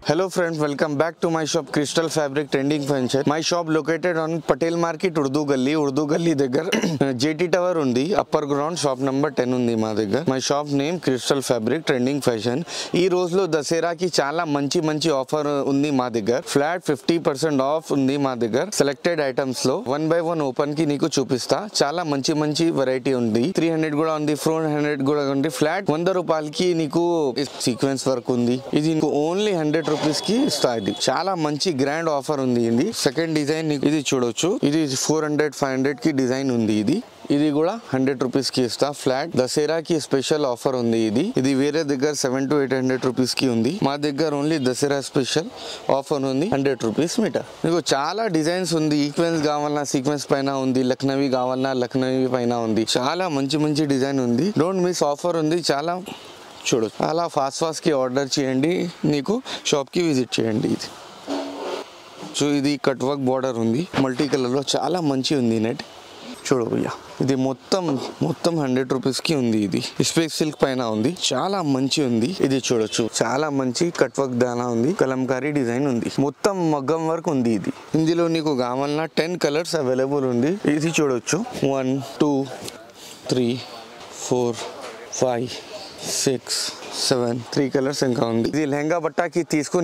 Hello friends, welcome back to my shop Crystal Fabric Trending Furniture. My shop located on Patel Market, Urdu Gully దగ్గర JT Tower ఉంది. Upper ground shop number 10 ఉంది మా దగ్గర. My shop name crystal fabric trending fashion. ఈ రోజులో దసరాకి చాలా మంచి ఆఫర్ ఉంది మా దగ్గర. ఫ్లాట్ 50% ఆఫ్ ఉంది మా దగ్గర. సెలెక్టెడ్ ఐటమ్స్ లో 1 by 1 ఓపెన్ కి నీకు చూపిస్తా. చాలా మంచి వెరైటీ ఉంది. 300 కూడా ఉంది, 400 కూడా ఉంది. ఫ్లాట్ 100 రూపాయలకి నీకు సీక్వెన్స్ వర్క్ ఉంది. ఇది ఓన్లీ 100 రూపీస్ కి ఇస్తా. ఇది చాలా మంచి గ్రాండ్ ఆఫర్ ఉంది. ఇది సెకండ్ డిజైన్ ఇది చూడొచ్చు. ఇది 400-500 కి డిజైన్ ఉంది. ఇది కూడా 100 రూపీస్ కి ఇస్తా. ఫ్లాట్ దసరాకి స్పెషల్ ఆఫర్ ఉంది. ఇది వేరే దగ్గర 700 to 800 రూపీస్ కి ఉంది. మా దగ్గర ఓన్లీ దసరా స్పెషల్ ఆఫర్ ఉంది 100 రూపీస్ మీటర్. మీకు చాలా డిజైన్స్ ఉంది. సీక్వెన్స్ కావాలన్నా సీక్వెన్స్ పైన ఉంది, లక్నవి కావాలన్నా లక్నవి పైన ఉంది. చాలా మంచి డిజైన్ ఉంది. డోంట్ మిస్ ఆఫర్ ఉంది. చాలా చూడొచ్చు. అలా ఫాస్ట్ కి ఆర్డర్ చేయండి, నీకు షాప్ కి విజిట్ చేయండి. ఇది సో ఇది కట్ వర్క్ బార్డర్ ఉంది, మల్టీ కలర్ లో చాలా మంచి ఉంది. నెట్ చూడు భయ్యా, ఇది మొత్తం 100 రూపీస్ కి ఉంది. ఇది స్పేస్ సిల్క్ పైన ఉంది, చాలా మంచి ఉంది. ఇది చూడొచ్చు, చాలా మంచి కట్ వర్క్ దానా ఉంది, కలంకారీ డిజైన్ ఉంది, మొత్తం మగ్గం వర్క్ ఉంది. ఇందులో నీకు కావాలన్నా 10 కలర్స్ అవైలబుల్ ఉంది. ఇది చూడొచ్చు, 1 2 3 4 5 6 7 3 కలర్స్ ఇంకా ఉంది. ఇది లెహంగా బట్టాకి తీసుకుని